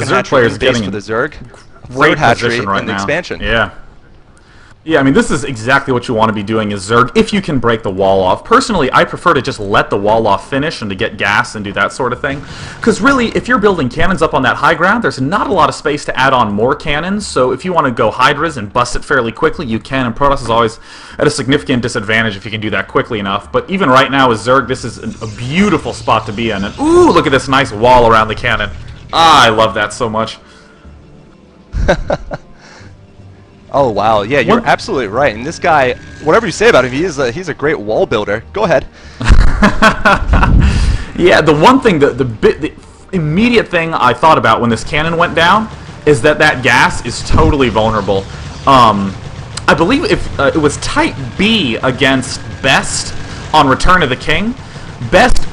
second hatchery in base for the Zerg. Great Third hatchery position right in the now. expansion. Yeah. Yeah, I mean, this is exactly what you want to be doing as Zerg, if you can break the wall off. Personally, I prefer to just let the wall off finish and to get gas and do that sort of thing. Because really, if you're building cannons up on that high ground, there's not a lot of space to add on more cannons, so if you want to go Hydras and bust it fairly quickly, you can, and Protoss is always at a significant disadvantage if you can do that quickly enough. But even right now as Zerg, this is a beautiful spot to be in. And ooh, look at this nice wall around the cannon. Ah, I love that so much. Oh wow, yeah, you're absolutely right. And this guy, whatever you say about him, he's a great wall builder. Go ahead. Yeah, the one thing, the immediate thing I thought about when this cannon went down is that gas is totally vulnerable. I believe if it was Type B against Best on Return of the King, Best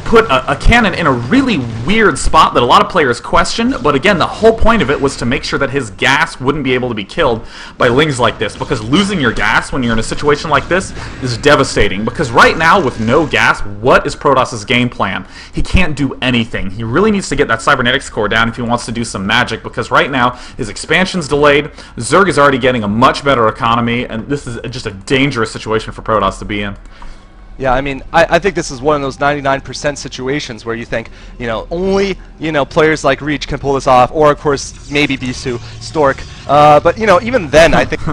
put a cannon in a really weird spot that a lot of players questioned, but again, the whole point of it was to make sure that his gas wouldn't be able to be killed by lings like this, because losing your gas when you're in a situation like this is devastating, because right now, with no gas, what is Protoss's game plan? He can't do anything. He really needs to get that cybernetics core down if he wants to do some magic, because right now, his expansion's delayed, Zerg is already getting a much better economy, and this is just a dangerous situation for Protoss to be in. Yeah, I mean, I think this is one of those 99% situations where you think, you know, only, you know, players like Reach can pull this off, or of course, maybe Bisu, Stork. But, you know, even then, I think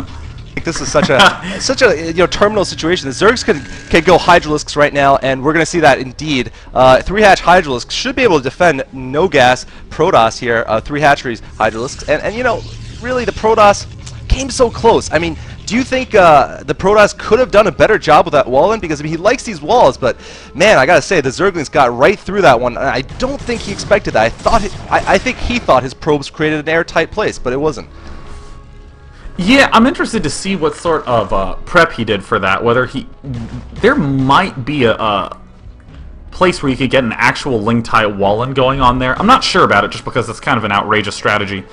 this is such a you know, terminal situation. The Zergs can go Hydralisks right now, and we're going to see that indeed. 3-hatch Hydralisks should be able to defend no gas Protoss here. 3 hatcheries Hydralisks, and you know, really the Protoss came so close. I mean, do you think the Protoss could have done a better job with that wall in? Because I mean, he likes these walls, but man, I gotta say, the Zerglings got right through that one. I don't think he expected that. I think he thought his probes created an airtight place, but it wasn't. Yeah, I'm interested to see what sort of prep he did for that. Whether there might be a place where you could get an actual ling-tight wall-in going on there. I'm not sure about it, just because it's kind of an outrageous strategy.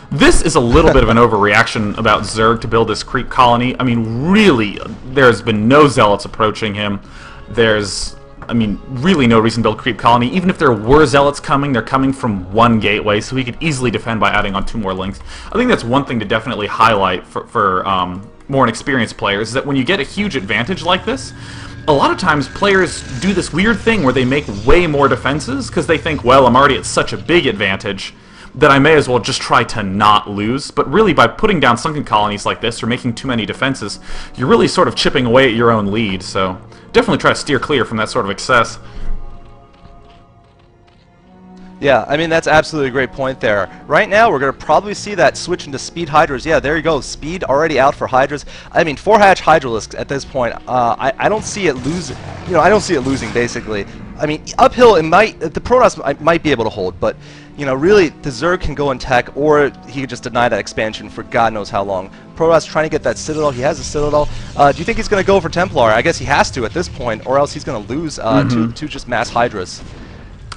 This is a little bit of an overreaction about Zerg to build this creep colony. I mean, really, there's been no zealots approaching him. There's, I mean, really no reason to build creep colony. Even if there were zealots coming, they're coming from one gateway, so he could easily defend by adding on 2 more links. I think that's one thing to definitely highlight for more inexperienced players, is that when you get a huge advantage like this, a lot of times players do this weird thing where they make way more defenses, because they think, well, I'm already at such a big advantage that I may as well just try to not lose. But really, by putting down sunken colonies like this, or making too many defenses, you're really sort of chipping away at your own lead, so definitely try to steer clear from that sort of excess. Yeah, I mean, that's absolutely a great point there. Right now, we're going to probably see that switch into Speed Hydras. Yeah, there you go. Speed already out for Hydras. I mean, 4-hatch Hydralisks at this point, I don't see it losing. You know, I don't see it losing, basically. I mean, uphill, the Protoss might be able to hold, but, you know, really, the Zerg can go and tech, or he could just deny that expansion for God knows how long. Protoss trying to get that Citadel. He has a Citadel. Do you think he's going to go for Templar? I guess he has to at this point, or else he's going to lose to just mass Hydras.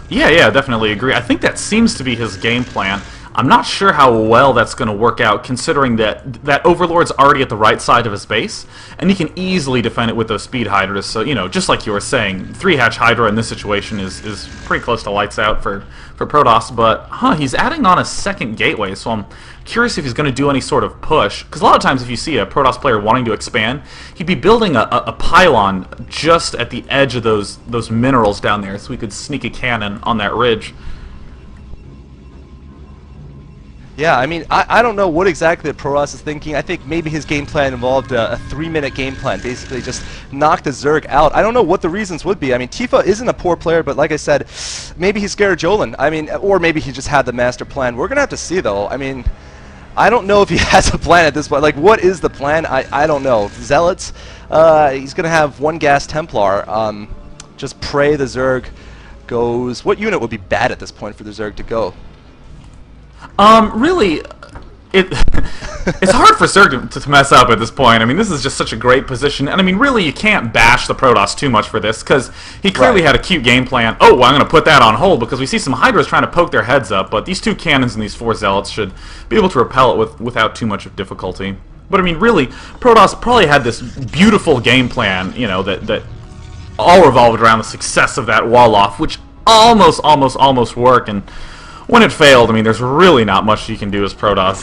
Yeah, definitely agree. I think that seems to be his game plan. I'm not sure how well that's going to work out, considering that Overlord's already at the right side of his base, and he can easily defend it with those speed Hydras. So, you know, just like you were saying, 3-hatch Hydra in this situation is pretty close to lights out for Protoss, but, he's adding on a second gateway, so I'm curious if he's going to do any sort of push, because a lot of times if you see a Protoss player wanting to expand, he'd be building a pylon just at the edge of those minerals down there, so we could sneak a cannon on that ridge. Yeah, I mean, I don't know what exactly the Protoss is thinking. I think maybe his game plan involved a 3-minute game plan, basically just knock the Zerg out. I don't know what the reasons would be. I mean, Tifa isn't a poor player, but like I said, maybe he's scared of Jolin. I mean, or maybe he just had the master plan. We're going to have to see, though. I mean, I don't know if he has a plan at this point. Like, what is the plan? I don't know. Zealots, he's going to have 1 gas Templar. Just pray the Zerg goes... What unit would be bad at this point for the Zerg to go? Really, it's hard for Zerg to mess up at this point. I mean, this is just such a great position, and I mean, really, you can't bash the Protoss too much for this, because he clearly had a cute game plan. Oh, well, I'm going to put that on hold, because we see some Hydras trying to poke their heads up, but these 2 cannons and these 4 Zealots should be able to repel it without too much of difficulty. But I mean, really, Protoss probably had this beautiful game plan, you know, that all revolved around the success of that wall off, which almost worked, and when it failed, I mean, there's really not much you can do as Protoss.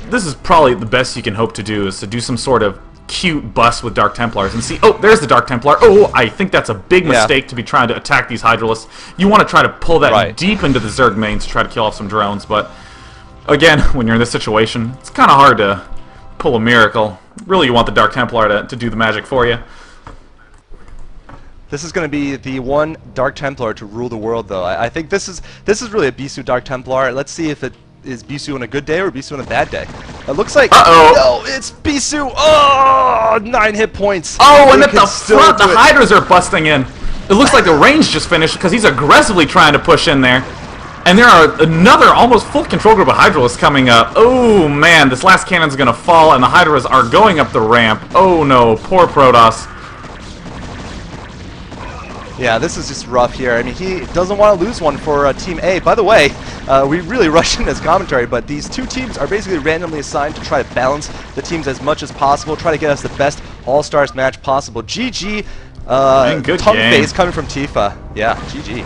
This is probably the best you can hope to do, is to do some sort of cute bust with Dark Templars and see, oh, there's the Dark Templar. Oh, I think that's a big mistake to be trying to attack these Hydralisks. You want to try to pull that deep into the Zerg mains to try to kill off some drones, but again, when you're in this situation, it's kind of hard to pull a miracle. Really, you want the Dark Templar to do the magic for you. This is going to be the one Dark Templar to rule the world, though. I think this is really a Bisu Dark Templar. Let's see if it is Bisu on a good day or Bisu on a bad day. It looks like no, it's Bisu. Oh, 9 hit points. Oh, and at the front, the Hydras are busting in. It looks like the range just finished because he's aggressively trying to push in there. And there are another almost full control group of Hydralisks coming up. Oh man, this last cannon's gonna fall, and the Hydras are going up the ramp. Oh no, poor Protoss. Yeah, this is just rough here. I mean, he doesn't want to lose one for Team A. By the way, we really rushed in this commentary, but these two teams are basically randomly assigned to try to balance the teams as much as possible, try to get us the best All-Stars match possible. GG, tongue face coming from Tifa. Yeah, GG.